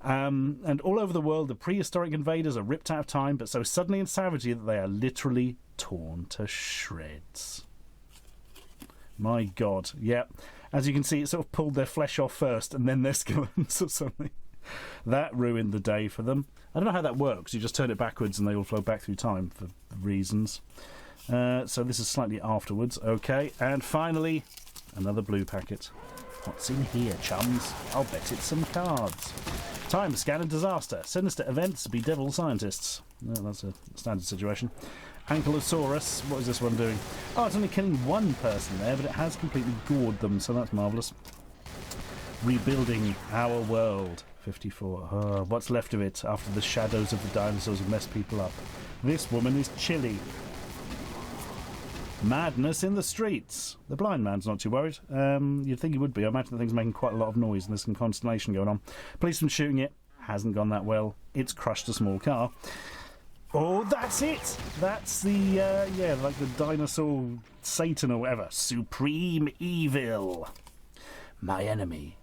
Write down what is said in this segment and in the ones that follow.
And all over the world, the prehistoric invaders are ripped out of time, but so suddenly and savagely that they are literally torn to shreds. My God, yep. As you can see, it sort of pulled their flesh off first, and then their skeletons or something. That ruined the day for them. I don't know how that works. You just turn it backwards and they all flow back through time for reasons. So this is slightly afterwards. Okay, and finally, another blue packet. What's in here, chums? I'll bet it's some cards. Time, scan and disaster. Sinister events, bedevil scientists. Well, that's a standard situation. Ankylosaurus. What is this one doing? Oh, it's only killing one person there, but it has completely gored them, so that's marvellous. Rebuilding our world. 54. Oh, what's left of it after the shadows of the dinosaurs have messed people up? This woman is chilly. Madness in the streets. The blind man's not too worried. You'd think he would be. I imagine the thing's making quite a lot of noise and there's some consternation going on. Policeman shooting it. Hasn't gone that well. It's crushed a small car. Oh, that's it! That's the, yeah, like the dinosaur Satan or whatever. Supreme evil. My enemy.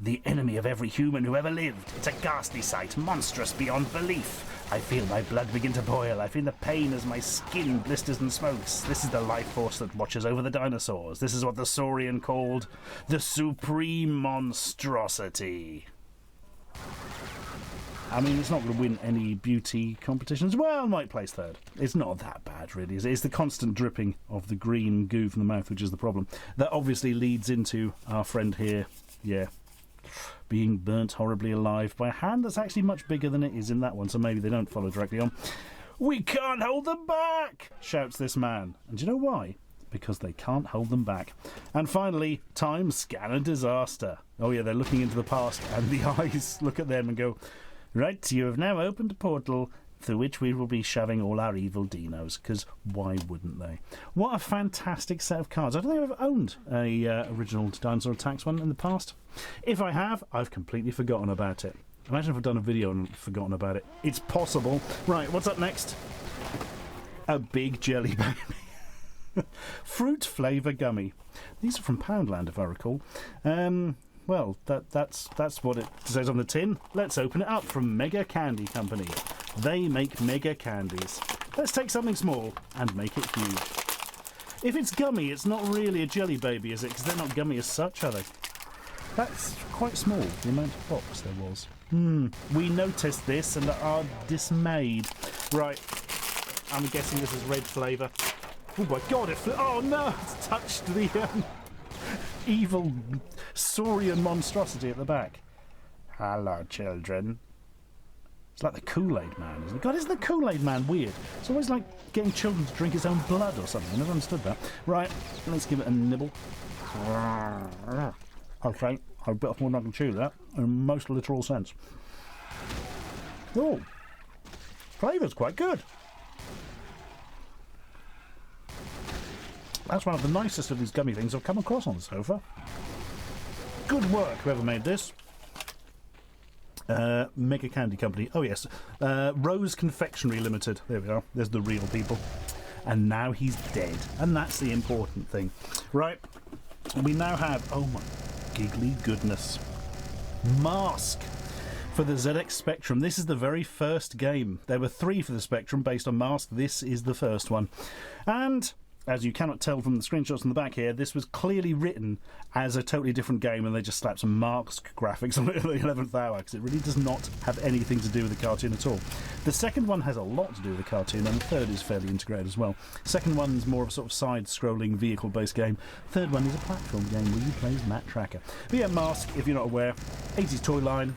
The enemy of every human who ever lived. It's a ghastly sight, monstrous beyond belief. I feel my blood begin to boil. I feel the pain as my skin blisters and smokes. This is the life force that watches over the dinosaurs. This is what the Saurian called the Supreme Monstrosity. I mean, it's not going to win any beauty competitions. Well, it might place third. It's not that bad, really. It's the constant dripping of the green goo from the mouth, which is the problem. That obviously leads into our friend here, yeah, being burnt horribly alive by a hand that's actually much bigger than it is in that one, so maybe they don't follow directly on. We can't hold them back, shouts this man. And do you know why? Because they can't hold them back. And finally, time, scan and disaster. Oh yeah, they're looking into the past, and the eyes look at them and go, right, you have now opened a portal through which we will be shoving all our evil dinos, because why wouldn't they? What a fantastic set of cards. I don't think I've owned a original Dinosaur Attacks one in the past. If I have, I've completely forgotten about it. Imagine if I've done a video and forgotten about it. It's possible. Right, what's up next? A big jelly baby. Fruit flavour gummy. These are from Poundland, if I recall. Well, that's what it says on the tin. Let's open it up from Mega Candy Company. They make mega candies. Let's take something small and make it huge. If it's gummy, it's not really a jelly baby, is it? Because they're not gummy as such, are they? That's quite small, the amount of box there was. We noticed this and are dismayed. Right, I'm guessing this is red flavour. Oh my God, oh no, it's touched the evil saurian monstrosity at the back. Hello, children. It's like the Kool-Aid Man, isn't it? God, isn't the Kool-Aid Man weird? It's always like getting children to drink its own blood or something. I never understood that. Right, let's give it a nibble. Okay, I bit off more than I can chew that, in most literal sense. Oh, flavour's quite good. That's one of the nicest of these gummy things I've come across on the sofa. Good work, whoever made this. Mega Candy Company. Oh yes, Rose Confectionery Limited. There we are. There's the real people. And now he's dead, and that's the important thing. Right, we now have, oh my giggly goodness, Mask for the ZX Spectrum. This is the very first game. There were 3 for the Spectrum based on Mask. This is the first one, and as you cannot tell from the screenshots on the back here, this was clearly written as a totally different game, and they just slapped some Mask graphics on it at the 11th hour, because it really does not have anything to do with the cartoon at all. The second one has a lot to do with the cartoon, and the third is fairly integrated as well. Second one's more of a sort of side-scrolling, vehicle-based game. Third one is a platform game where you play as Matt Tracker. But yeah, Mask, if you're not aware, 80s toy line.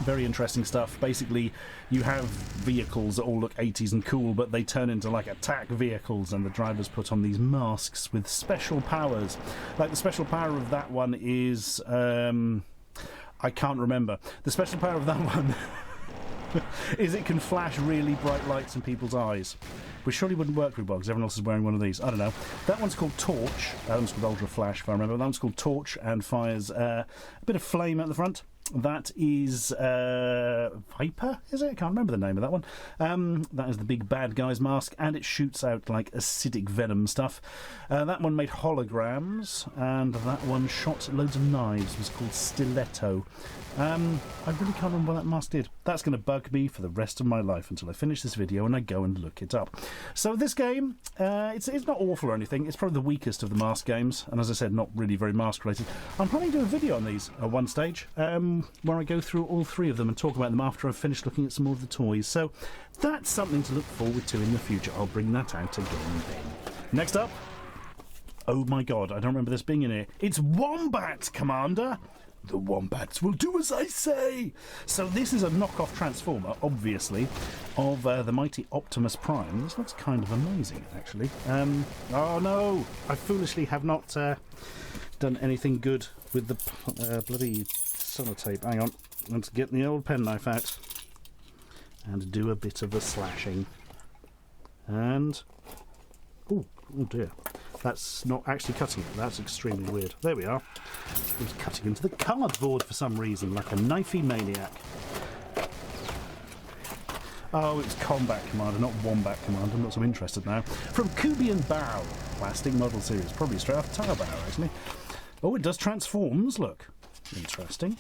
Very interesting stuff. Basically, you have vehicles that all look 80s and cool, but they turn into like attack vehicles, and the drivers put on these masks with special powers. Like the special power of that one is I can't remember. The special power of that one is it can flash really bright lights in people's eyes, which surely wouldn't work very well because everyone else is wearing one of these. I don't know. That one's called Torch. That one's called Ultra Flash, if I remember. That one's called Torch and fires a bit of flame at the front. That is Viper, is it? I can't remember the name of that one. That is the big bad guy's mask, and it shoots out like acidic venom stuff. That one made holograms, and that one shot loads of knives. It was called Stiletto. I really can't remember what that mask did. That's going to bug me for the rest of my life until I finish this video and I go and look it up. So this game, it's not awful or anything. It's probably the weakest of the mask games, and as I said, not really very mask related. I'm planning to do a video on these at one stage, where I go through all three of them and talk about them after I've finished looking at some more of the toys. So that's something to look forward to in the future. I'll bring that out again then. Next up, oh my god, I don't remember this being in here. It's Wombat, Commander! The Wombats will do as I say! So this is a knockoff Transformer, obviously, of the mighty Optimus Prime. This looks kind of amazing, actually. Oh no! I foolishly have not done anything good with the bloody sellotape. Hang on. Let's get the old penknife out and do a bit of the slashing. And... oh dear. That's not actually cutting it. That's extremely weird. There we are. It was cutting into the cardboard for some reason, like a knifey maniac. Oh, it's Combat Commander, not Wombat Commander. I'm not so interested now. From Kubian Bao, plastic model series. Probably straight off Taobao, actually. Oh, it does transforms, look. Interesting.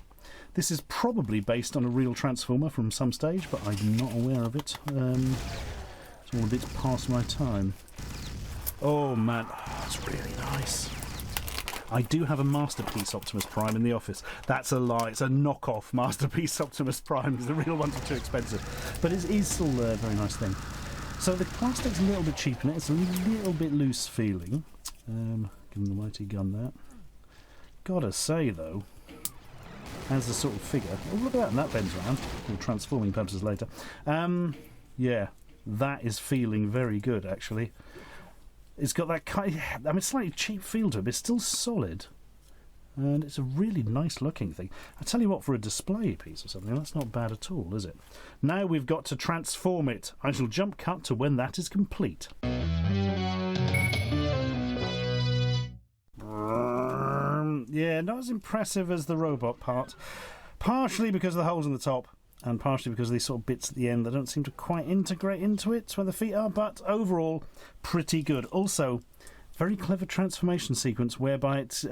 This is probably based on a real Transformer from some stage, but I'm not aware of it. It's all a bit past my time. Oh man, that's really nice. I do have a Masterpiece Optimus Prime in the office. That's a lie. It's a knockoff Masterpiece Optimus Prime because the real ones are too expensive. But it is still a very nice thing. So the plastic's a little bit cheap in it. It's a little bit loose feeling. Give him the mighty gun there. Gotta say though, as the sort of figure... oh, look at that, and that bends around. For transforming purposes later. Yeah, that is feeling very good actually. It's got that kind of, I mean, slightly cheap feel to it, but it's still solid. And it's a really nice looking thing. I tell you what, for a display piece or something, that's not bad at all, is it? Now we've got to transform it. I shall jump cut to when that is complete. Yeah, not as impressive as the robot part. Partially because of the holes in the top, and partially because of these sort of bits at the end that don't seem to quite integrate into it where the feet are, but overall, pretty good. Also, very clever transformation sequence whereby it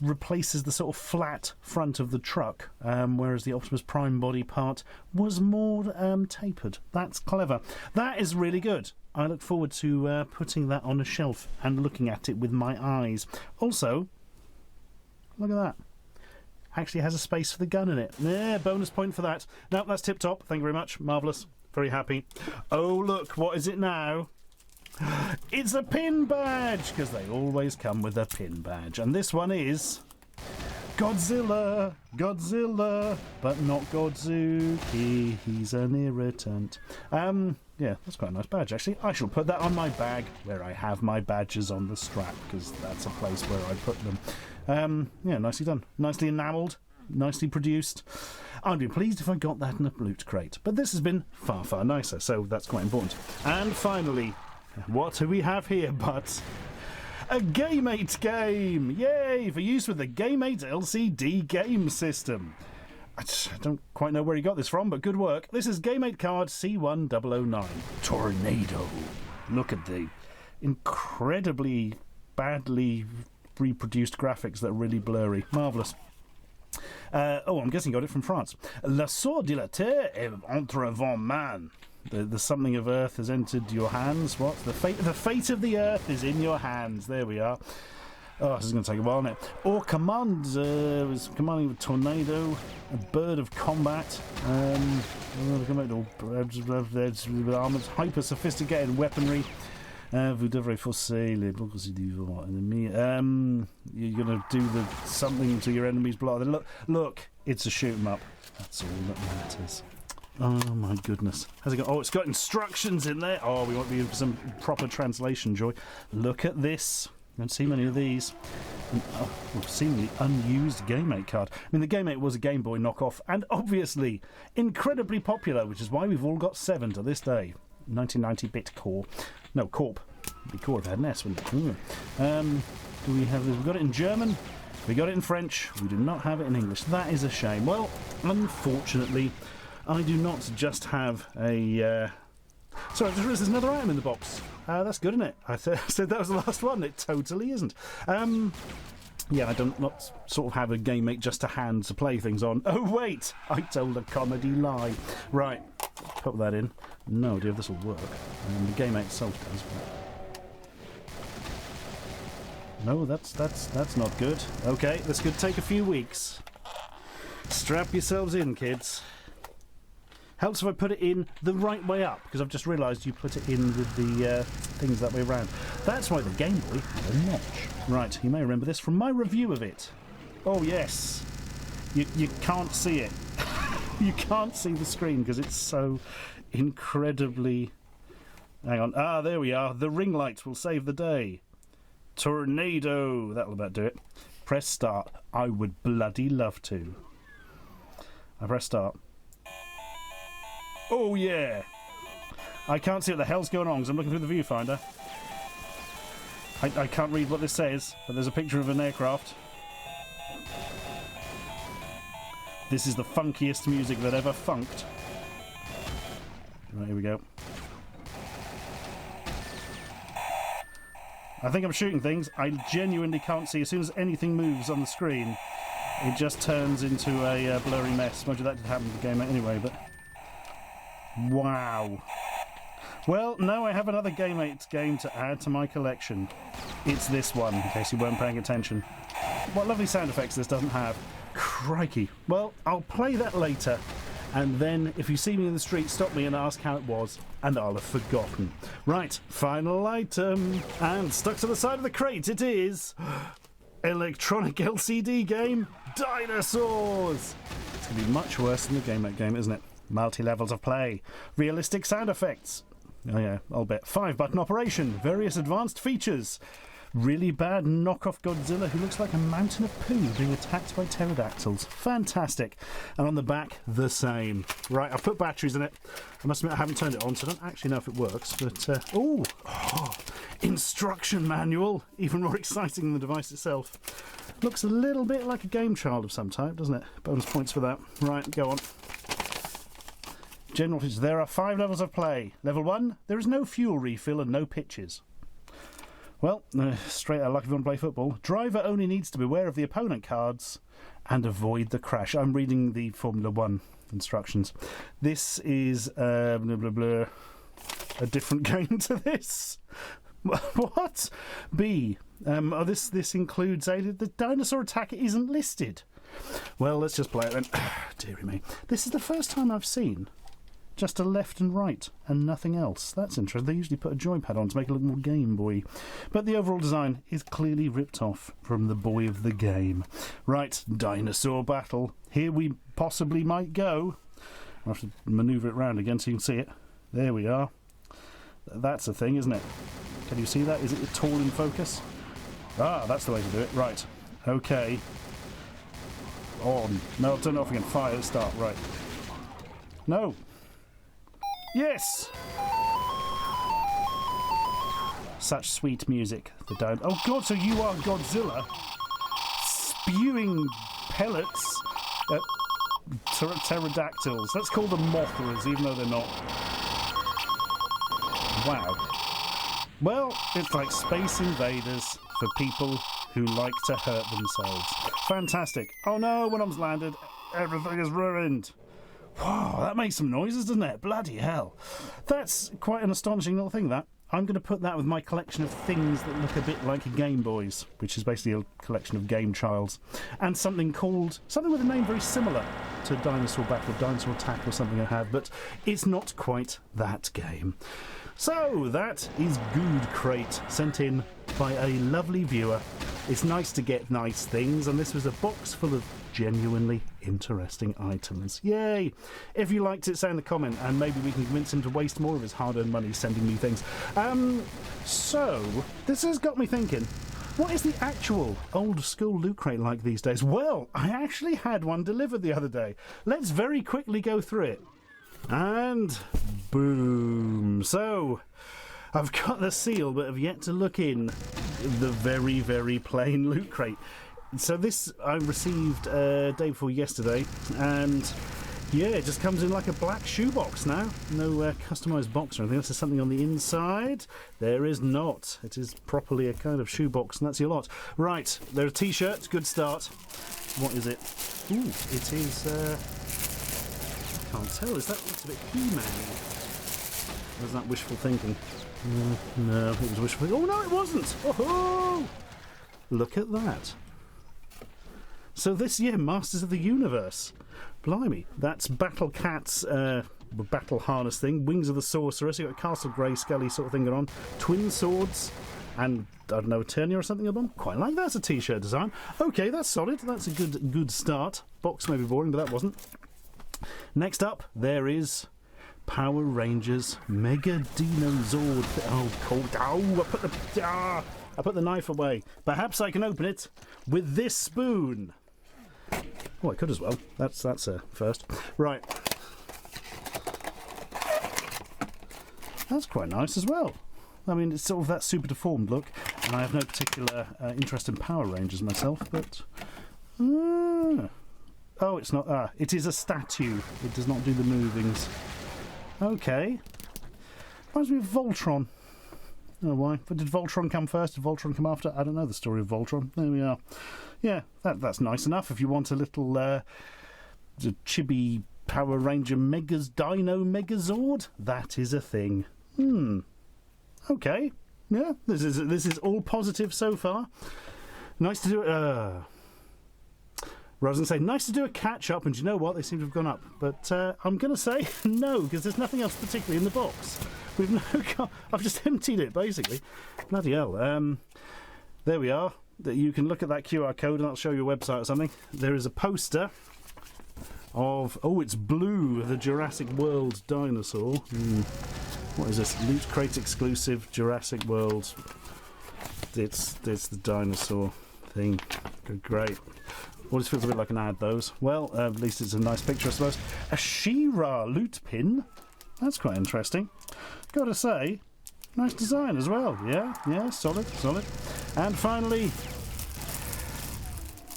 replaces the sort of flat front of the truck, whereas the Optimus Prime body part was more tapered. That's clever. That is really good. I look forward to putting that on a shelf and looking at it with my eyes. Also, look at that. Actually has a space for the gun in it. Yeah, bonus point for that. No, that's tip-top. Thank you very much. Marvellous. Very happy. Oh, look, what is it now? It's a pin badge, because they always come with a pin badge. And this one is... Godzilla, Godzilla, but not Godzuki. He's an irritant. Yeah, that's quite a nice badge, actually. I shall put that on my bag, where I have my badges on the strap, because that's a place where I put them. Yeah, nicely done. Nicely enamelled. Nicely produced. I'd be pleased if I got that in a loot crate. But this has been far, far nicer, so that's quite important. And finally, what do we have here but a Game8 game? Yay! For use with the Game8 LCD game system. I don't quite know where he got this from, but good work. This is Game8 card C1009. Tornado. Look at the incredibly badly reproduced graphics that are really blurry. Marvellous. Oh, I'm guessing you got it from France. La sort de la terre est entre vos mains. The something of earth has entered your hands. What? The fate of the earth is in your hands. There we are. Oh, this is going to take a while, isn't it? Or command was commanding a tornado, a bird of combat. Armored, hyper sophisticated weaponry. Vous devrez forcer les blocs du ennemi. You're going to do something to your enemy's block. Look, it's a shoot 'em up. That's all that matters. Oh my goodness. Has it got? Oh, it's got instructions in there. Oh, we want to be for some proper translation, Joy. Look at this. You don't see many of these. We've seen the unused Game8 card. I mean, the Game8 was a Game Boy knockoff, and obviously incredibly popular, which is why we've all got 7 to this day. 1990-bit core. No, Corp. It'd be core if it had an S, wouldn't it? Do we have this? We've got it in German. We got it in French, we do not have it in English. That is a shame. Well, unfortunately, I do not just have a... Sorry, there's another item in the box. That's good, isn't it? I said that was the last one. It totally isn't. Yeah, I don't not sort of have a game mate just to hand to play things on. Oh, wait! I told a comedy lie. Right, put that in. No idea if this will work. The game mate itself does, but... No, that's not good. Okay, this could take a few weeks. Strap yourselves in, kids. Helps if I put it in the right way up, because I've just realised you put it in with the things that way around. That's why the Game Boy had a notch. Right, you may remember this from my review of it. Oh yes, you can't see it. You can't see the screen because it's so incredibly... Hang on, there we are. The ring light will save the day. Tornado, that'll about do it. Press start. I would bloody love to. I press start. Oh yeah! I can't see what the hell's going on because I'm looking through the viewfinder. I can't read what this says, but there's a picture of an aircraft. This is the funkiest music that ever funked. Right, here we go. I think I'm shooting things. I genuinely can't see. As soon as anything moves on the screen, it just turns into a blurry mess. Mind you, that did happen to the game anyway, but... Wow. Well, no, I have another Game 8 game to add to my collection. It's this one, in case you weren't paying attention. What lovely sound effects this doesn't have. Crikey. Well, I'll play that later, and then if you see me in the street, stop me and ask how it was, and I'll have forgotten. Right, final item. And stuck to the side of the crate it is... Electronic LCD game, Dinosaurs! It's going to be much worse than the Game 8 game, isn't it? Multi-levels of play, realistic sound effects. Oh yeah, I'll bet. 5-button operation, various advanced features. Really bad knockoff Godzilla who looks like a mountain of poo being attacked by pterodactyls. Fantastic. And on the back, the same. Right, I've put batteries in it. I must admit I haven't turned it on, so I don't actually know if it works. But, oh, instruction manual. Even more exciting than the device itself. Looks a little bit like a game child of some type, doesn't it? Bonus points for that. Right, go on. General features. There are 5 levels of play. Level 1, there is no fuel refill and no pitches. Well, straight out like if you want to play football. Driver only needs to be aware of the opponent cards and avoid the crash. I'm reading the Formula 1 instructions. This is blah, blah, blah, a different game to this. What? B. This includes the dinosaur attack isn't listed. Well, let's just play it then. Deary me. This is the first time I've seen just a left and right and nothing else. That's interesting. They usually put a joypad on to make it look more Game Boy. But the overall design is clearly ripped off from the boy of the game. Right, Dinosaur Battle. Here we possibly might go. I'll have to manoeuvre it around again so you can see it. There we are. That's a thing, isn't it? Can you see that? Is it at all in focus? Ah, that's the way to do it. Right. Okay. On. No, I'll turn it off again. Fire at start. Right. No. Yes! Such sweet music. Oh god, so you are Godzilla spewing pellets at pterodactyls. Let's call them Mothras, even though they're not. Wow. Well, it's like Space Invaders for people who like to hurt themselves. Fantastic. Oh no, when I'm landed, everything is ruined. Wow, that makes some noises, doesn't it? Bloody hell. That's quite an astonishing little thing, that. I'm going to put that with my collection of things that look a bit like Game Boys, which is basically a collection of game childs. And something with a name very similar to Dinosaur Battle, Dinosaur Attack or something I have, but it's not quite that game. So, that is Good Crate, sent in by a lovely viewer. It's nice to get nice things, and this was a box full of genuinely interesting items. Yay! If you liked it, say in the comment, and maybe we can convince him to waste more of his hard-earned money sending me things. So, this has got me thinking, what is the actual old-school Loot Crate like these days? Well, I actually had one delivered the other day. Let's very quickly go through it. And boom. So, I've got the seal, but have yet to look in the very, very plain Loot Crate. So this I received day before yesterday, and yeah, it just comes in like a black shoebox now. No customised box or anything. This is something on the inside. There is not. It is properly a kind of shoebox, and that's your lot. Right, there are t-shirts. Good start. What is it? Ooh, it is... I can't tell. Is that looks a bit He-Man? Or is that wishful thinking? No, it was wishful thinking. Oh, no, it wasn't! Oh-ho! Look at that. So this, yeah, Masters of the Universe. Blimey. That's Battle Cat's battle harness thing. Wings of the Sorcerer. So you've got a Castle Grayskelly sort of thing going on. Twin swords. And, I don't know, a Eternia or something above them. Quite like that as a t-shirt design. Okay, that's solid. That's a good start. Box may be boring, but that wasn't. Next up, there is Power Rangers Mega Dinosaur. Oh, cold. Oh, I put the knife away. Perhaps I can open it with this spoon. Oh, I could as well. That's a first. Right. That's quite nice as well. I mean, it's sort of that super deformed look, and I have no particular interest in Power Rangers myself, but... oh, it's not... it is a statue. It does not do the movings. Okay. Reminds me of Voltron. I don't know why. But did Voltron come first? Did Voltron come after? I don't know the story of Voltron. There we are. Yeah, that's nice enough. If you want a little chibi Power Ranger Dino Megazord, that is a thing. Okay. Yeah, this is all positive so far. Nice to do it. Rather than say, nice to do a catch-up, and you know what? They seem to have gone up. But I'm going to say no, because there's nothing else particularly in the box. We've no... I've just emptied it, basically. Bloody hell. There we are. You can look at that QR code, and that'll show you a website or something. There is a poster of... Oh, it's Blue, the Jurassic World dinosaur. What is this? Loot Crate exclusive Jurassic World. It's the dinosaur thing. Great. Well, this feels a bit like an ad, those. Well, at least it's a nice picture, I suppose. A She-Ra loot pin. That's quite interesting. Gotta say, nice design as well. Yeah, solid. And finally,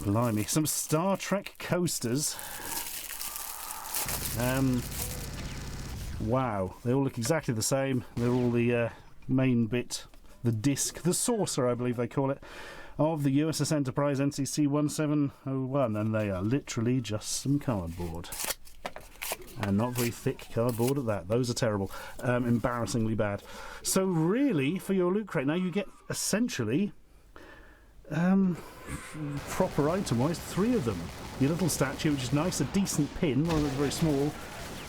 blimey, some Star Trek coasters. Wow, they all look exactly the same. They're all the main bit, the disc, the saucer, I believe they call it, of the USS Enterprise NCC 1701, and they are literally just some cardboard. And not very thick cardboard at that. Those are terrible. Embarrassingly bad. So really, for your loot crate, now you get essentially, proper item-wise, 3 of them. Your little statue, which is nice, a decent pin, although it's very small,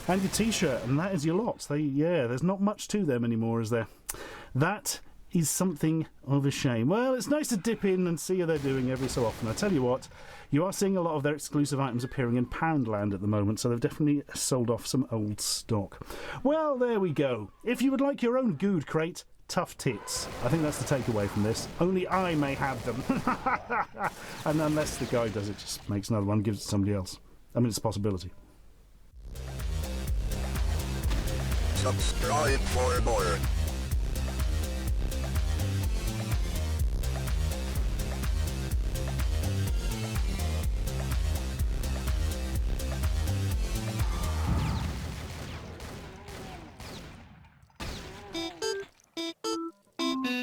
and your t-shirt, and that is your lot. There's not much to them anymore, is there? That is something of a shame. Well, it's nice to dip in and see how they're doing every so often. I tell you what, you are seeing a lot of their exclusive items appearing in Poundland at the moment, so they've definitely sold off some old stock. Well, there we go. If you would like your own Good Crate, tough tits. I think that's the takeaway from this. Only I may have them. And unless the guy does it, just makes another one, gives it to somebody else. I mean, it's a possibility. Subscribe for more.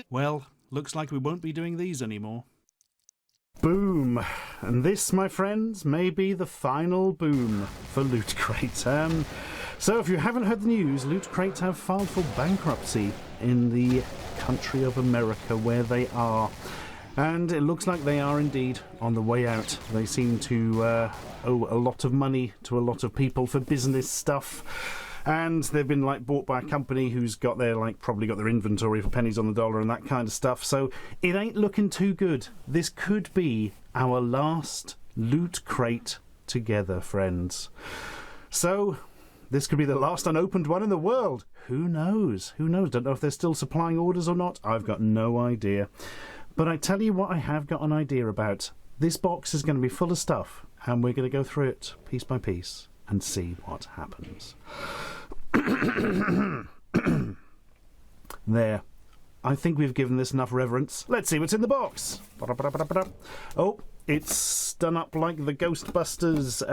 Well, looks like we won't be doing these anymore. Boom! And this, my friends, may be the final boom for Loot Crate. So if you haven't heard the news, Loot Crate have filed for bankruptcy in the country of America where they are. And it looks like they are indeed on the way out. They seem to owe a lot of money to a lot of people for business stuff. And they've been bought by a company who's got their probably got their inventory for pennies on the dollar and that kind of stuff. So it ain't looking too good. This could be our last Loot Crate together, friends. So this could be the last unopened one in the world. Who knows? Don't know if they're still supplying orders or not. I've got no idea. But I tell you what I have got an idea about. This box is going to be full of stuff, and we're going to go through it piece by piece and see what happens. There. I think we've given this enough reverence. Let's see what's in the box. Oh, it's done up like the Ghostbusters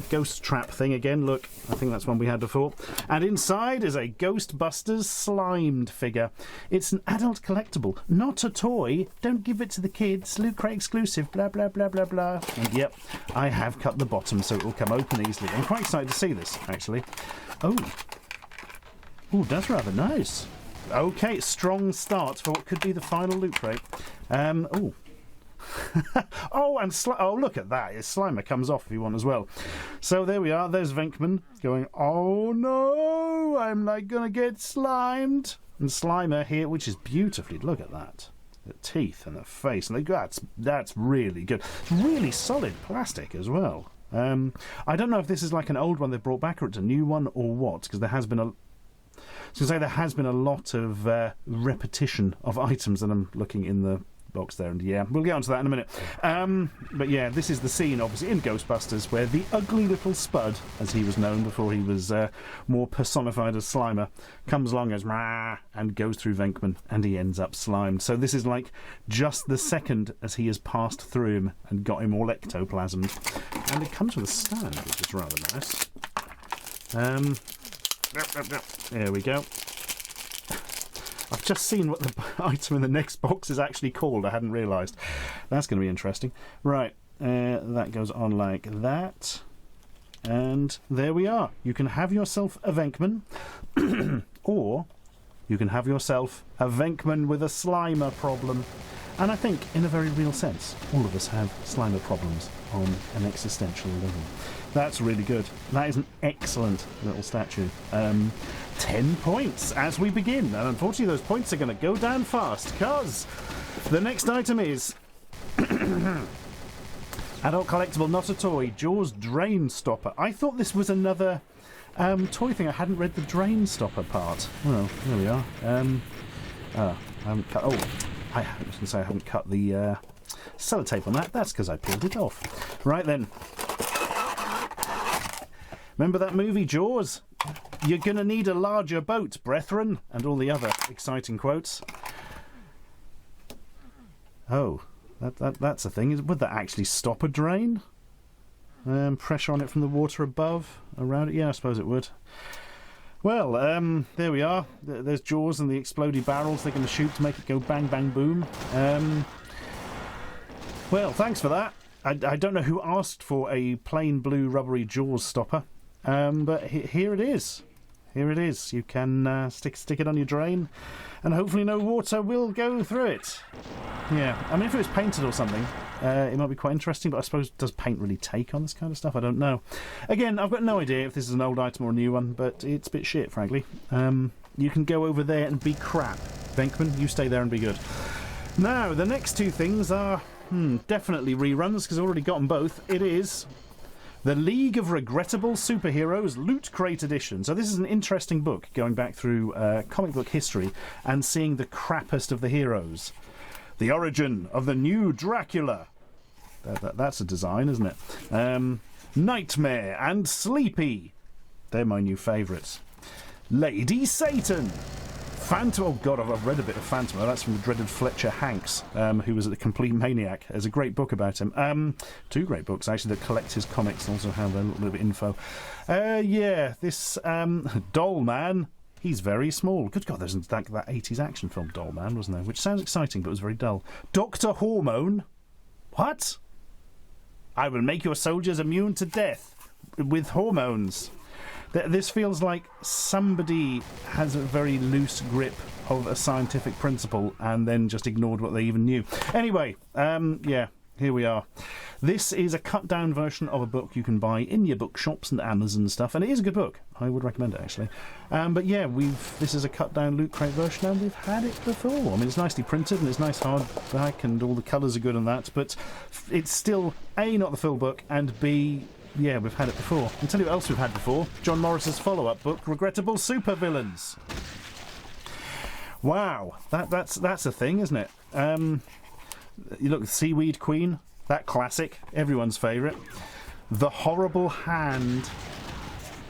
ghost trap thing again. Look, I think that's one we had before. And inside is a Ghostbusters slimed figure. It's an adult collectible, not a toy. Don't give it to the kids. Loot Crate exclusive, blah, blah, blah, blah, blah. And yep, I have cut the bottom so it will come open easily. I'm quite excited to see this, actually. Oh, that's rather nice. Okay, strong start for what could be the final Loot Crate. Oh, and look at that. Slimer comes off if you want as well. So there we are. There's Venkman going, oh no, I'm like gonna get slimed. And Slimer here, which is beautifully, look at that. The teeth and the face. And that's really good. It's really solid plastic as well. I don't know if this is like an old one they've brought back or it's a new one or what, because there has been there has been a lot of repetition of items, and I'm looking in the box there, and yeah, we'll get onto that in a minute. But yeah, this is the scene, obviously, in Ghostbusters where the ugly little Spud, as he was known before he was more personified as Slimer, comes along as Rah and goes through Venkman, and he ends up slimed. So this is like just the second as he has passed through him and got him all ectoplasmed. And it comes with a stand, which is rather nice. There we go. I've just seen what the item in the next box is actually called. I hadn't realised. That's going to be interesting. Right, that goes on like that. And there we are. You can have yourself a Venkman, or you can have yourself a Venkman with a Slimer problem. And I think, in a very real sense, all of us have Slimer problems on an existential level. That's really good. That is an excellent little statue. 10 points as we begin. And unfortunately, those points are going to go down fast, because the next item is adult collectible, not a toy, Jaws drain stopper. I thought this was another toy thing. I hadn't read the drain stopper part. Well, there we are. I haven't cut... Oh, I was going to say I haven't cut the sellotape on that. That's because I peeled it off. Right then. Remember that movie, Jaws? You're going to need a larger boat, brethren, and all the other exciting quotes. Oh, that's a thing. Would that actually stop a drain? Pressure on it from the water above, around it? Yeah, I suppose it would. Well, there we are. There's Jaws and the explodey barrels they're going to shoot to make it go bang, bang, boom. Well, thanks for that. I don't know who asked for a plain blue rubbery Jaws stopper. But here it is. Here it is. You can stick it on your drain, and hopefully no water will go through it. Yeah, I mean, if it was painted or something, it might be quite interesting, but I suppose, does paint really take on this kind of stuff? I don't know. Again, I've got no idea if this is an old item or a new one, but it's a bit shit, frankly. You can go over there and be crap. Venkman, you stay there and be good. Now, the next two things are definitely reruns, because I've already got them both. It is The League of Regrettable Superheroes Loot Crate Edition. So this is an interesting book, going back through comic book history and seeing the crappest of the heroes. The origin of the new Dracula. That's a design, isn't it? Nightmare and Sleepy. They're my new favourites. Lady Satan. Phantom. Oh God, I've read a bit of Phantom. That's from the dreaded Fletcher Hanks, who was a complete maniac. There's a great book about him. Two great books actually that collect his comics and also have a little bit of info. Yeah, this Doll Man. He's very small. Good God, there's that 80s action film Doll Man, wasn't there? Which sounds exciting, but was very dull. Dr. Hormone. What? I will make your soldiers immune to death with hormones. This feels like somebody has a very loose grip of a scientific principle and then just ignored what they even knew. Anyway, yeah, here we are. This is a cut-down version of a book you can buy in your bookshops and Amazon and stuff, and it is a good book. I would recommend it, actually. But yeah, this is a cut-down Loot Crate version, and we've had it before. I mean, it's nicely printed, and it's nice hardback, and all the colours are good on that, but it's still, A, not the full book, and B, yeah, we've had it before. I'll tell you what else we've had before. John Morris's follow-up book, Regrettable Supervillains. Wow, that's a thing, isn't it? You look, Seaweed Queen, that classic, everyone's favourite. The Horrible Hand.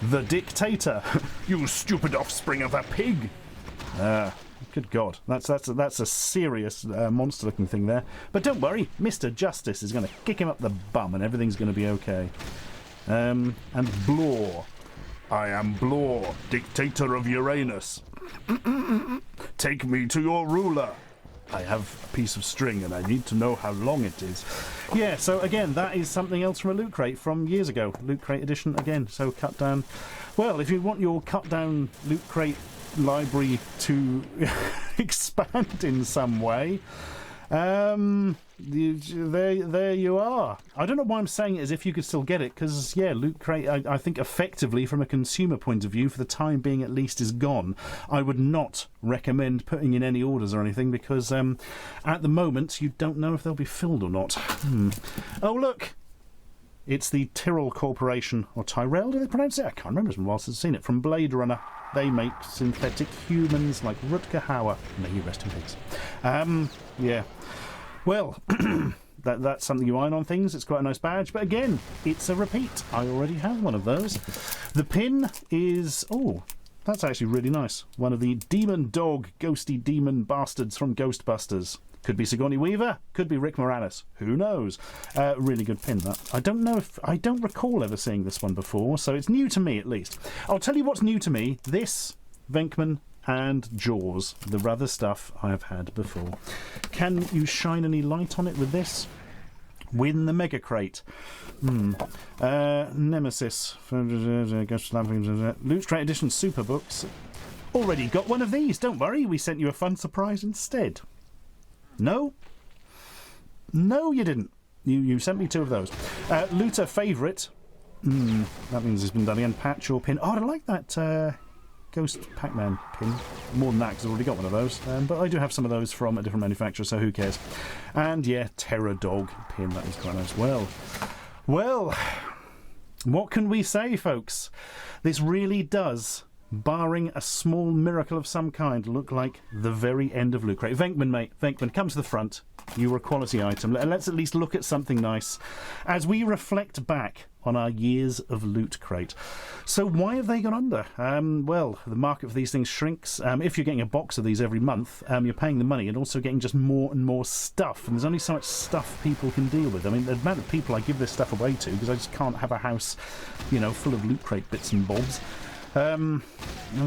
The Dictator. You stupid offspring of a pig. Good God, that's a serious monster-looking thing there. But don't worry, Mr. Justice is going to kick him up the bum, and everything's going to be okay. And Blore. I am Blore, dictator of Uranus. Take me to your ruler. I have a piece of string and I need to know how long it is. Yeah, so again, that is something else from a Loot Crate from years ago. Loot Crate edition again, so cut down. Well, if you want your cut down Loot Crate library to expand in some way, there you are. I don't know why I'm saying it as if you could still get it, because yeah, Loot Crate, I think effectively from a consumer point of view, for the time being at least, is gone. I would not recommend putting in any orders or anything, because at the moment you don't know if they'll be filled or not. Oh look, it's the Tyrrell Corporation, or Tyrell, do they pronounce it? I can't remember, it's been a while since I've seen it. From Blade Runner. They make synthetic humans like Rutger Hauer. May he rest in peace. Yeah. Well, that's something you iron on things. It's quite a nice badge. But again, it's a repeat. I already have one of those. The pin is... Oh, that's actually really nice. One of the demon dog, ghosty demon bastards from Ghostbusters. Could be Sigourney Weaver, could be Rick Moranis. Who knows? Really good pin, that. I don't recall ever seeing this one before, so it's new to me at least. I'll tell you what's new to me. This, Venkman, and Jaws. The other stuff I've had before. Can you shine any light on it with this? Win the Mega Crate. Nemesis. Loot Crate Edition Superbooks. Already got one of these, don't worry. We sent you a fun surprise instead. No? No, you didn't. You sent me two of those. Looter Favourite. That means it's been done again. Patch or pin. Oh, I like that Ghost Pac-Man pin. More than that, because I've already got one of those. But I do have some of those from a different manufacturer, so who cares? And yeah, Terror Dog pin. That is quite nice. Well, what can we say, folks? This really does, barring a small miracle of some kind, look like the very end of Loot Crate. Venkman, mate. Venkman, come to the front. You were a quality item. Let's at least look at something nice as we reflect back on our years of Loot Crate. So why have they gone under? Well, the market for these things shrinks. If you're getting a box of these every month, you're paying the money and also getting just more and more stuff. And there's only so much stuff people can deal with. I mean, the amount of people I give this stuff away to, because I just can't have a house, you know, full of Loot Crate bits and bobs. And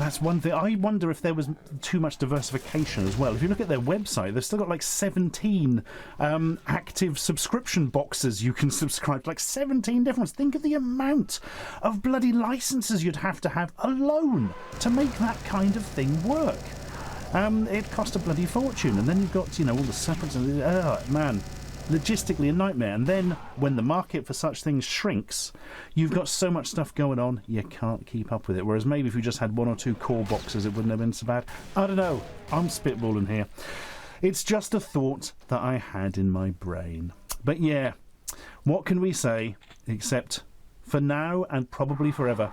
that's one thing. I wonder if there was too much diversification as well. If you look at their website, they've still got like 17 active subscription boxes you can subscribe to. Like 17 different ones. Think of the amount of bloody licenses you'd have to have alone to make that kind of thing work. It cost a bloody fortune. And then you've got, you know, all the separates. Oh, man. Logistically a nightmare. And then when the market for such things shrinks, you've got so much stuff going on you can't keep up with it. Whereas maybe if you just had one or two core boxes it wouldn't have been so bad. I don't know, I'm spitballing here. It's just a thought that I had in my brain. But yeah, what can we say except for now and probably forever,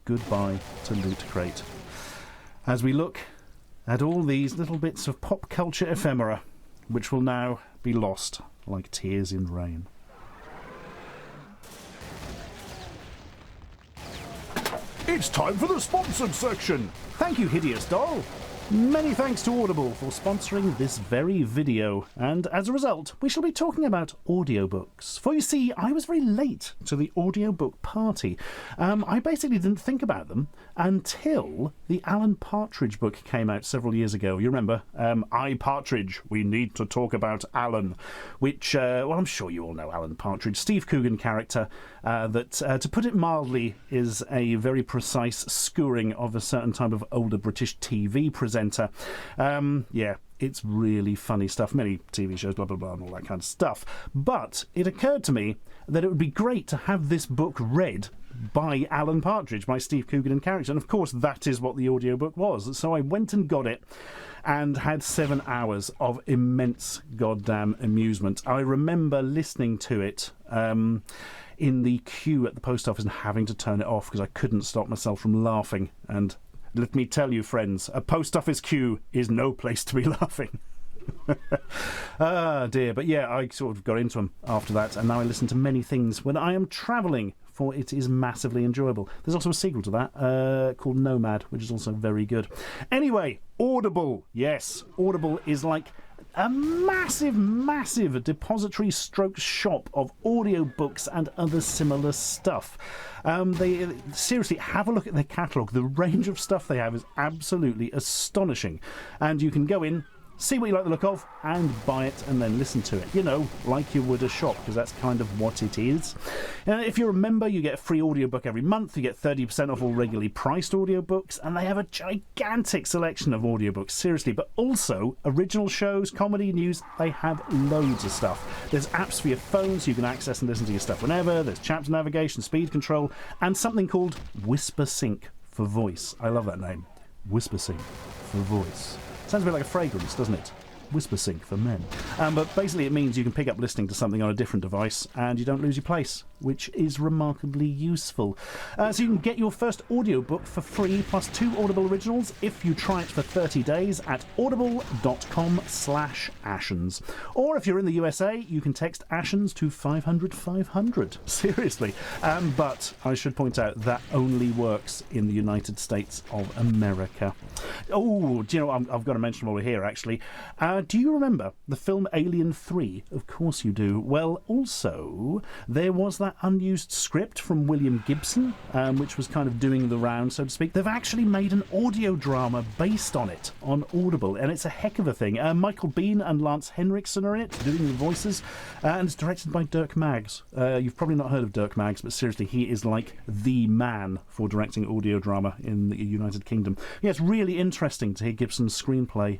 goodbye to Loot Crate, as we look at all these little bits of pop culture ephemera which will now be lost like tears in rain. It's time for the sponsored section. Thank you, Hideous Doll. Many thanks to Audible for sponsoring this very video, and as a result we shall be talking about audiobooks. For you see, I was very late to the audiobook party. I basically didn't think about them until the Alan Partridge book came out several years ago. You remember? I, Partridge, we need to talk about Alan, which, well, I'm sure you all know Alan Partridge, Steve Coogan character, that, to put it mildly, is a very precise skewering of a certain type of older British TV presenter. Yeah, it's really funny stuff. Many TV shows, blah, blah, blah, and all that kind of stuff. But it occurred to me that it would be great to have this book read by Alan Partridge, by Steve Coogan in character. And of course, that is what the audiobook was. So I went and got it and had 7 hours of immense goddamn amusement. I remember listening to it in the queue at the post office and having to turn it off because I couldn't stop myself from laughing. And let me tell you, friends, a post office queue is no place to be laughing. Ah, dear. But yeah, I sort of got into them after that, and now I listen to many things when I am travelling for it is massively enjoyable. There's also a sequel to that called Nomad, which is also very good. Anyway, Audible. Yes, Audible is like a massive depository stroke shop of audiobooks and other similar stuff. They seriously, have a look at their catalogue. The range of stuff they have is absolutely astonishing. And you can go in, see what you like the look of, and buy it and then listen to it. You know, like you would a shop, because that's kind of what it is. If you're a member, you get a free audiobook every month. You get 30% off all regularly priced audiobooks, and they have a gigantic selection of audiobooks, seriously. But also, original shows, comedy, news, they have loads of stuff. There's apps for your phone, so you can access and listen to your stuff whenever. There's chapter navigation, speed control, and something called Whisper Sync for voice. I love that name. Whisper Sync for voice. Sounds a bit like a fragrance, doesn't it? Whisper Sync for men. But basically it means you can pick up listening to something on a different device and you don't lose your place, which is remarkably useful. So you can get your first audiobook for free plus 2 Audible originals if you try it for 30 days at audible.com/Ashens. Or if you're in the USA, you can text Ashens to 500 500. Seriously. But I should point out that only works in the United States of America. Oh, do you know, I've got to mention while we're here, actually. Do you remember the film Alien 3? Of course you do. Well, also, there was that unused script from William Gibson, which was kind of doing the round, so to speak. They've actually made an audio drama based on it on Audible, and it's a heck of a thing. Michael Biehn and Lance Henriksen are in it, doing the voices, and it's directed by Dirk Maggs. You've probably not heard of Dirk Maggs, but seriously, he is like the man for directing audio drama in the United Kingdom. Yeah, it's really interesting to hear Gibson's screenplay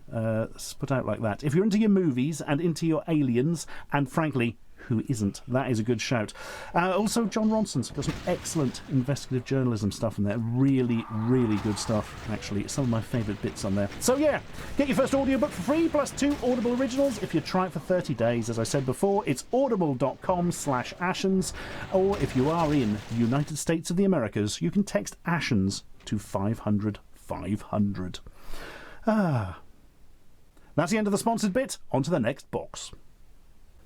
put out like that. If you're into your movies and into your aliens, and frankly, who isn't? That is a good shout. Also, John Ronson's got some excellent investigative journalism stuff in there. Really, really good stuff, actually. Some of my favourite bits on there. So yeah, get your first audiobook for free, plus 2 Audible originals if you try it for 30 days. As I said before, it's audible.com/Ashens. Or if you are in the United States of the Americas, you can text Ashens to 500 500. That's the end of the sponsored bit. On to the next box.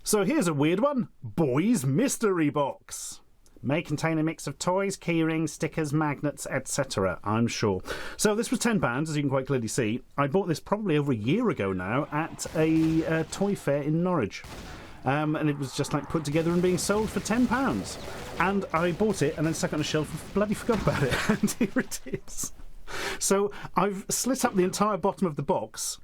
So here's a weird one. Boys Mystery Box. May contain a mix of toys, keyrings, stickers, magnets, etc. I'm sure. So this was £10, as you can quite clearly see. I bought this probably over a year ago now at a toy fair in Norwich. And it was just like put together and being sold for £10. And I bought it and then stuck it on a shelf and bloody forgot about it. And here it is. So I've slit up the entire bottom of the box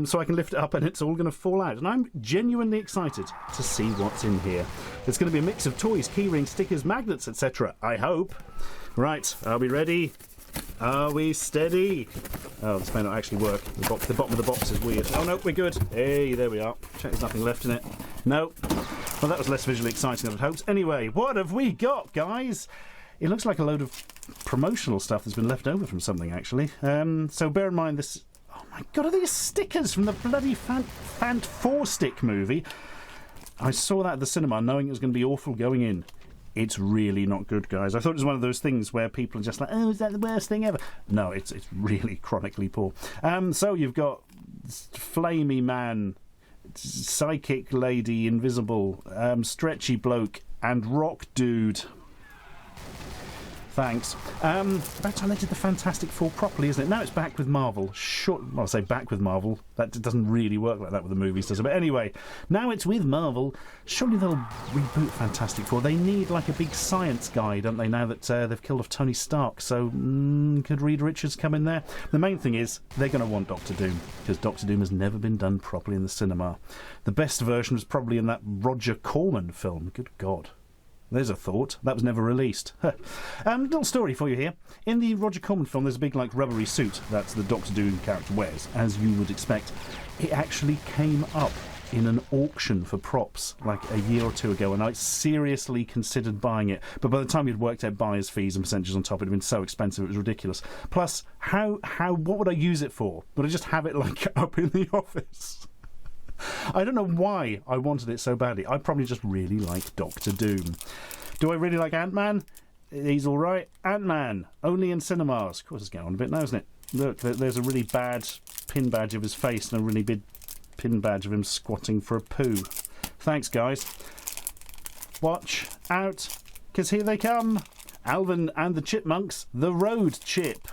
so I can lift it up and it's all going to fall out. And I'm genuinely excited to see what's in here. It's going to be a mix of toys, keyrings, stickers, magnets, etc. I hope. Right, are we ready? Are we steady? Oh, this may not actually work. The bottom of the box is weird. Oh no, we're good. Hey, there we are. Check there's nothing left in it. No. Well, that was less visually exciting than I'd hoped. Anyway, what have we got, guys? It looks like a load of promotional stuff that's been left over from something, actually. So bear in mind this... Oh my god, are these stickers from the bloody Fant 4-stick movie? I saw that at the cinema knowing it was going to be awful going in. It's really not good, guys. I thought it was one of those things where people are just like, oh, is that the worst thing ever? No, it's really chronically poor. So you've got Flamey Man, Psychic Lady, Invisible, Stretchy Bloke, and Rock Dude. Thanks. About time they did the Fantastic Four properly, isn't it? Now it's back with Marvel. Sure, well, I say back with Marvel. That doesn't really work like that with the movies, does it? But anyway, now it's with Marvel. Surely they'll reboot Fantastic Four. They need like a big science guy, don't they, now that they've killed off Tony Stark. So could Reed Richards come in there? The main thing is they're going to want Doctor Doom, because Doctor Doom has never been done properly in the cinema. The best version was probably in that Roger Corman film. Good God. There's a thought. That was never released. Little story for you here. In the Roger Corman film, there's a big, like, rubbery suit that the Doctor Doom character wears, as you would expect. It actually came up in an auction for props, like, a year or two ago, and I seriously considered buying it. But by the time you'd worked out buyer's fees and percentages on top, it had been so expensive, it was ridiculous. Plus, what would I use it for? Would I just have it, like, up in the office? I don't know why I wanted it so badly. I probably just really like Doctor Doom. Do I really like Ant-Man? He's all right. Ant-Man, only in cinemas. Of course, it's getting on a bit now, isn't it? Look, there's a really bad pin badge of his face and a really big pin badge of him squatting for a poo. Thanks, guys. Watch out. because here they come. Alvin and the Chipmunks, the road chip.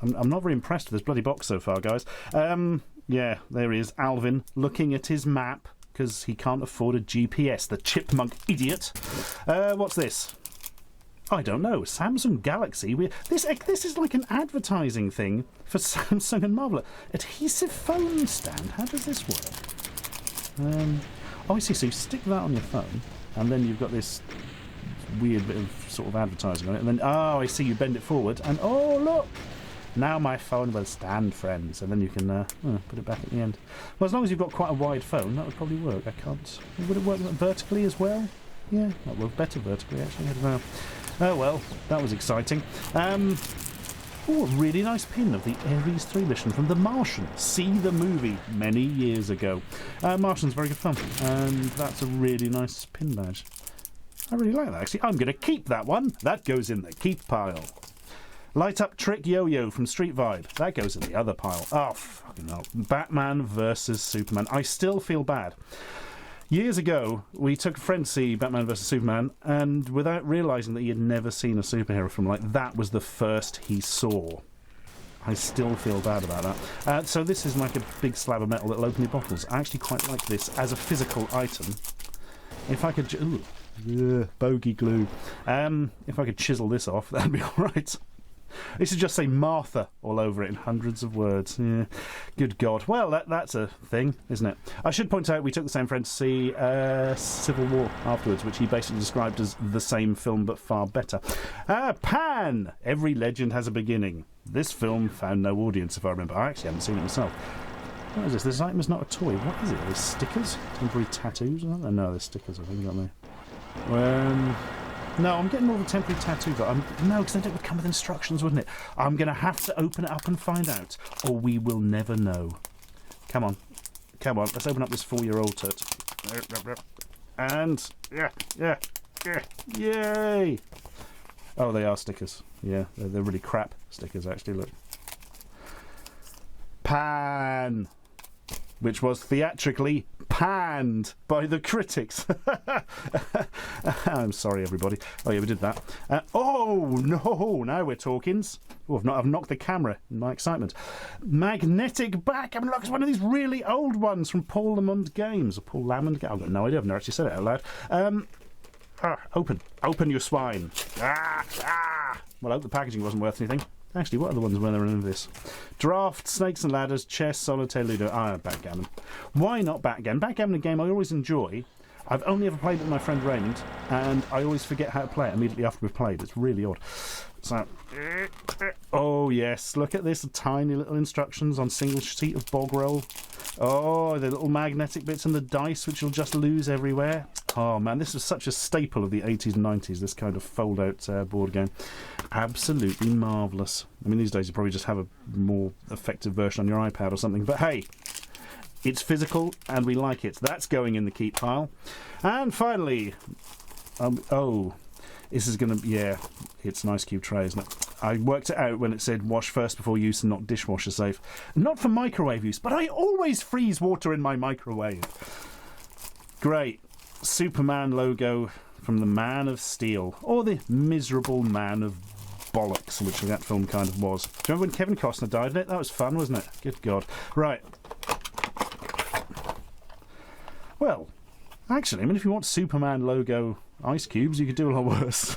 I'm not very impressed with this bloody box so far, guys. Yeah, there he is, Alvin, looking at his map, because he can't afford a GPS, the chipmunk idiot. What's this? I don't know. Samsung Galaxy. This is like an advertising thing for Samsung and Marvel. Adhesive phone stand. How does this work? Oh, I see. So you stick that on your phone, and then you've got this weird bit of sort of advertising on it. And then, oh, I see. You bend it forward, and oh, look. Now my phone will stand, friends. And then you can put it back at the end. Well, as long as you've got quite a wide phone, that would probably work. I can't... Would it work vertically as well? Yeah, that would better vertically, actually. I don't know. Oh, well, that was exciting. Oh, a really nice pin of the Ares 3 mission from The Martian. See the movie many years ago. Martian's very good fun. And that's a really nice pin badge. I really like that, actually. I'm going to keep that one. That goes in the keep pile. Light Up Trick Yo-Yo from Street Vibe. That goes in the other pile. Oh, fucking hell. Batman versus Superman. I still feel bad. Years ago, we took a friend to see Batman vs Superman, and without realising that he had never seen a superhero film, like, that was the first he saw. I still feel bad about that. So this is like a big slab of metal that'll open your bottles. I actually quite like this as a physical item. If I could... Ooh, bogey glue. If I could chisel this off, that'd be alright. This should just say Martha all over it in hundreds of words. Yeah. Good God. Well, that's a thing, isn't it? I should point out we took the same friend to see Civil War afterwards, which he basically described as the same film but far better. Pan! Every legend has a beginning. This film found no audience, if I remember. I actually haven't seen it myself. What is this? This item is not a toy. What is it? Are they stickers? Temporary tattoos? No, they're stickers, I think, aren't they? No, I'm getting all the temporary tattoos. No, because then it would come with instructions, wouldn't it? I'm going to have to open it up and find out, or we will never know. Come on. Come on, let's open up this 4-year-old tut. And, yeah, yay! Oh, they are stickers. Yeah, they're really crap stickers, actually, look. Pan! Which was theatrically panned by the critics. I'm sorry, everybody. Oh, yeah, we did that. Oh, no, now we're talkings. Oh, I've knocked the camera in my excitement. Magnetic backgammon. Look, it's one of these really old ones from Paul Lamond Games. Or Paul Lamond Games. I've got no idea. I've never actually said it out loud. Open your swine. Well, I hope the packaging wasn't worth anything. Actually, what are the ones where they're in this? Draft, Snakes and Ladders, Chess, Solitaire, Ludo. Backgammon. Why not Backgammon? Backgammon, a game I always enjoy. I've only ever played it with my friend Raymond, and I always forget how to play it immediately after we've played. It's really odd. So, oh yes, look at this. Tiny little instructions on single sheet of bog roll. Oh, the little magnetic bits and the dice, which you'll just lose everywhere. Oh man, this was such a staple of the 80s and 90s, this kind of fold-out board game. Absolutely marvellous. I mean, these days you probably just have a more effective version on your iPad or something, but hey, it's physical and we like it. That's going in the keep pile. And finally, this is going to... Yeah, it's an ice cube tray, isn't it? I worked it out when it said wash first before use and not dishwasher safe. Not for microwave use, but I always freeze water in my microwave. Great. Superman logo from the Man of Steel, or the miserable Man of Bollocks, which that film kind of was. Do you remember when Kevin Costner died in it? That was fun, wasn't it? Good God. Right. Well, actually, I mean, if you want Superman logo ice cubes, you could do a lot worse.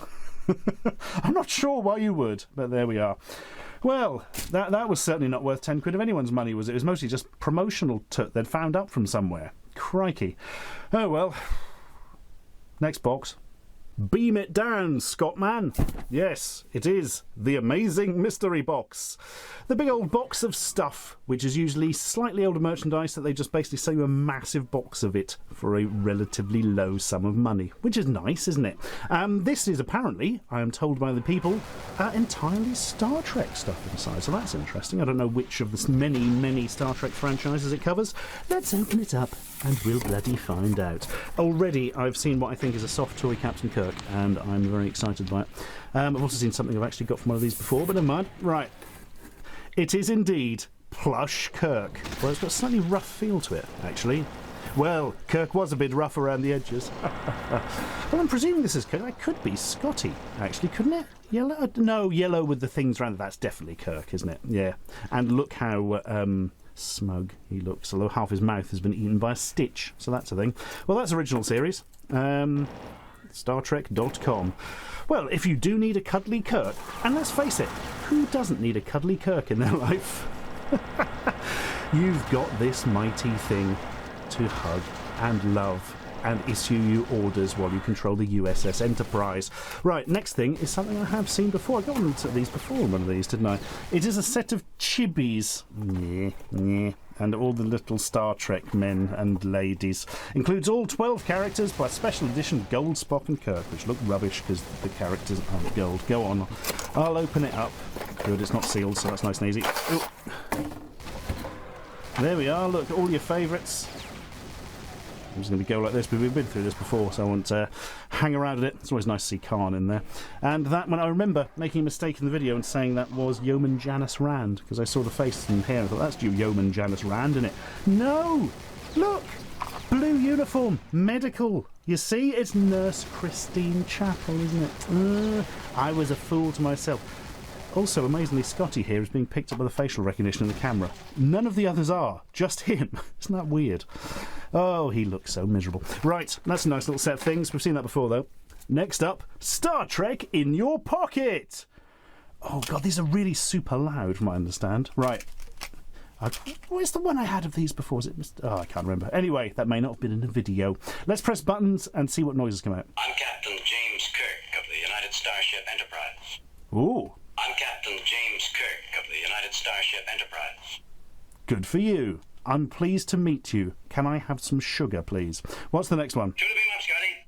I'm not sure why you would, but there we are. Well, that was certainly not worth 10 quid of anyone's money, was it? It was mostly just promotional tut they'd found up from somewhere. Crikey. Oh, well. Next box. Beam it down, Scotman. Yes, it is the amazing mystery box. The big old box of stuff, which is usually slightly older merchandise that they just basically sell you a massive box of it for a relatively low sum of money, which is nice, isn't it? This is apparently, I am told by the people, entirely Star Trek stuff inside, so that's interesting. I don't know which of the many, many Star Trek franchises it covers. Let's open it up and we'll bloody find out. Already I've seen what I think is a soft toy Captain Kirk, and I'm very excited by it. I've also seen something I've actually got from one of these before, but never mind. Right. It is indeed Plush Kirk. Well, it's got a slightly rough feel to it, actually. Well, Kirk was a bit rough around the edges. Well, I'm presuming this is Kirk. That could be Scotty, actually, couldn't it? Yellow? No, yellow with the things around it. That's definitely Kirk, isn't it? Yeah. And look how smug he looks, although half his mouth has been eaten by a stitch, so that's a thing. Well, that's original series. StarTrek.com. Well, if you do need a cuddly Kirk, and let's face it, who doesn't need a cuddly Kirk in their life? You've got this mighty thing to hug and love and issue you orders while you control the USS Enterprise. Right, next thing is something I have seen before. I got one of these before, one of these, didn't I? It is a set of chibis. And all the little Star Trek men and ladies. Includes all 12 characters by special edition Gold Spock and Kirk, which look rubbish because the characters aren't gold. Go on. I'll open it up. Good, it's not sealed, so that's nice and easy. Ooh. There we are, look, all your favourites. I'm just going to go like this, but we've been through this before, so I won't hang around with it. It's always nice to see Khan in there. And that one, I remember making a mistake in the video and saying that was Yeoman Janice Rand, because I saw the face and hair and thought, that's Yeoman Janice Rand, isn't it? No! Look! Blue uniform, medical. You see, it's Nurse Christine Chapel, isn't it? I was a fool to myself. Also, amazingly, Scotty here is being picked up by the facial recognition in the camera. None of the others are, just him. Isn't that weird? Oh, he looks so miserable. Right, that's a nice little set of things. We've seen that before, though. Next up, Star Trek in your pocket. Oh, God, these are really super loud, from what I understand. Right. Where's the one I had of these before? Was it Oh, I can't remember. Anyway, that may not have been in a video. Let's press buttons and see what noises come out. I'm Captain James Kirk of the United Starship Enterprise. Ooh. I'm Captain James Kirk of the United Starship Enterprise. Good for you. I'm pleased to meet you. Can I have some sugar, please? What's the next one? To the beam up, Scotty.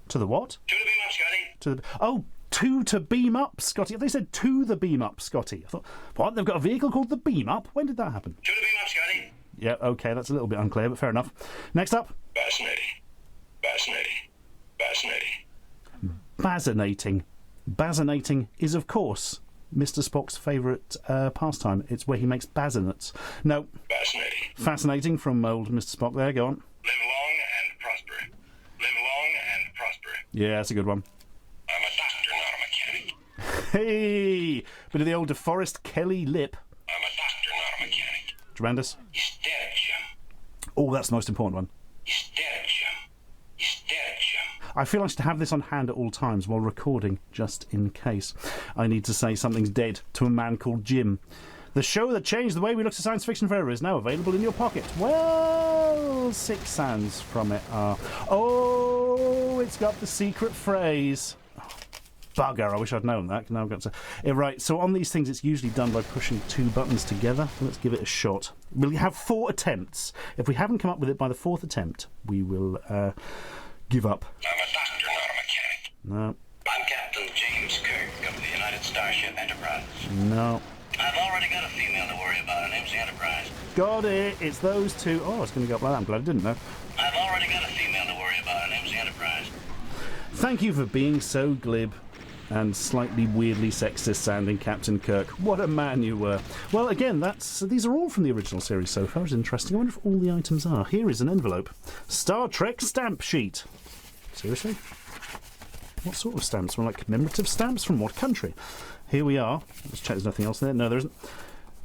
To the what? To the beam up, Scotty. To the... Oh, to beam up, Scotty. They said to the beam up, Scotty. I thought, what? They've got a vehicle called the Beam Up? When did that happen? To the beam up, Scotty. Yeah, okay, that's a little bit unclear, but fair enough. Next up. Fascinating. Fascinating. Fascinating. Bazinating. Bazinating is, of course, Mr. Spock's favourite pastime. It's where he makes bazinets. No. Fascinating. Fascinating from old Mr. Spock there. Go on. Live long and prosper. Live long and prosper. Yeah, that's a good one. I'm a doctor, not a mechanic. Hey! Bit of the old DeForest Kelly lip. I'm a doctor, not a mechanic. Tremendous. He's dead, Jim. Oh, that's the most important one. He's dead, Jim. He's dead, Jim. I feel I should have this on hand at all times while recording, just in case I need to say something's dead to a man called Jim. The show that changed the way we look to science fiction forever is now available in your pocket. Well, 6 sounds from it are... Oh, it's got the secret phrase. Oh, bugger, I wish I'd known that. Now I've got to... Yeah, right, so on these things it's usually done by pushing 2 buttons together. Let's give it a shot. We'll have 4 attempts. If we haven't come up with it by the 4th attempt, we will... give up. I'm a doctor, not a mechanic. No. I'm Captain James Kirk of the United Starship Enterprise. No. I've already got a female to worry about. Her name's the Enterprise. Got it. It's those 2. Oh, it's going to go up like that. I'm glad I didn't know. I've already got a female to worry about. Her name's the Enterprise. Thank you for being so glib and slightly weirdly sexist sounding, Captain Kirk. What a man you were. Well, again, these are all from the original series so far. It's interesting. I wonder if all the items are. Here is an envelope. Star Trek stamp sheet. Seriously? What sort of stamps? Well, like commemorative stamps? From what country? Here we are. Let's check there's nothing else there. No, there isn't.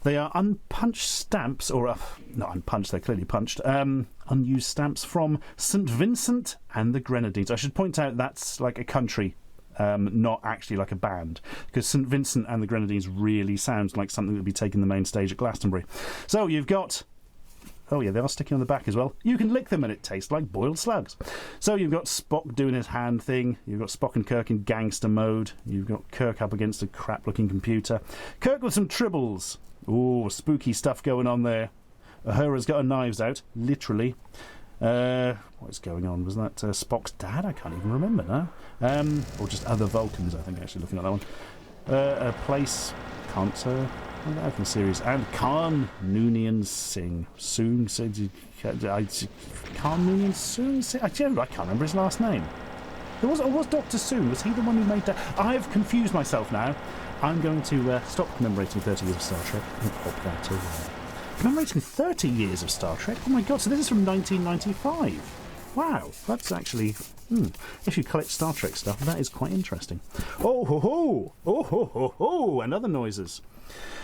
They are unpunched stamps, or not unpunched, they're clearly punched. Unused stamps from St. Vincent and the Grenadines. I should point out that's like a country, not actually like a band, because St. Vincent and the Grenadines really sounds like something that would be taking the main stage at Glastonbury. So you've got... Oh yeah, they are sticking on the back as well. You can lick them and it tastes like boiled slugs. So you've got Spock doing his hand thing. You've got Spock and Kirk in gangster mode. You've got Kirk up against a crap-looking computer. Kirk with some tribbles. Ooh, spooky stuff going on there. Uhura's got her knives out, literally. What's going on? Was that Spock's dad? I can't even remember now. Or just other Vulcans, I think, actually, looking at that one. A place... Can't... I can series. And Khan Noonien Singh. Soon said... Khan Noonien Singh? I can't remember his last name. Was Dr. Soon? Was he the one who made that? I've confused myself now. I'm going to stop commemorating 30 years of Star Trek and pop that away. commemorating 30 years of Star Trek. Oh my god, so this is from 1995. Wow, that's actually... if you collect Star Trek stuff, that is quite interesting. Oh ho ho! Oh ho ho ho! And other noises.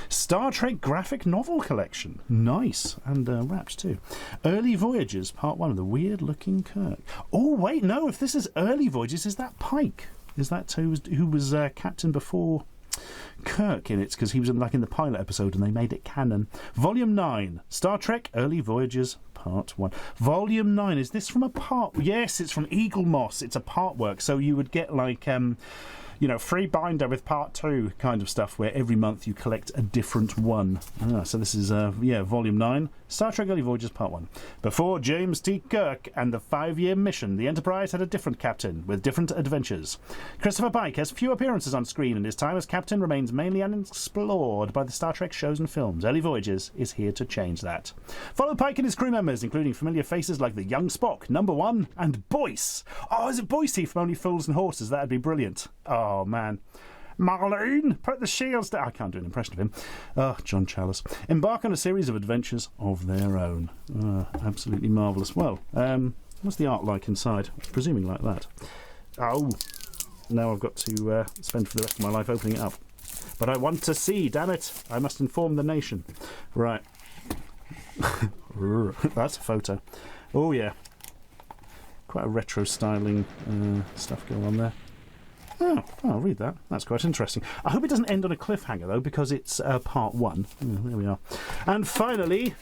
Star Trek graphic novel collection. Nice. And wraps too. Early Voyages, part 1 of the weird-looking Kirk. Oh, wait, no, if this is Early Voyages, is that Pike? Is that who was captain before Kirk in it? Because he was in the pilot episode and they made it canon. Volume 9, Star Trek Early Voyages, part 1. Volume 9, is this from a part... Yes, it's from Eagle Moss. It's a part work, so you would get free binder with part 2 kind of stuff where every month you collect a different one. So this is, Volume 9, Star Trek Early Voyages Part 1. Before James T. Kirk and the 5-year mission, the Enterprise had a different captain with different adventures. Christopher Pike has few appearances on screen and his time as captain remains mainly unexplored by the Star Trek shows and films. Early Voyages is here to change that. Follow Pike and his crew members, including familiar faces like the young Spock, Number 1, and Boyce. Oh, is it Boycey from Only Fools and Horses? That'd be brilliant. Oh, man. Marlene, put the shields down. I can't do an impression of him. Oh, John Challis. Embark on a series of adventures of their own. Absolutely marvellous. Well, what's the art like inside? I'm presuming like that. Oh, now I've got to spend for the rest of my life opening it up. But I want to see, damn it. I must inform the nation. Right. That's a photo. Oh, yeah. Quite a retro styling stuff going on there. Oh, I'll read that. That's quite interesting. I hope it doesn't end on a cliffhanger, though, because it's part 1. There we are. And finally...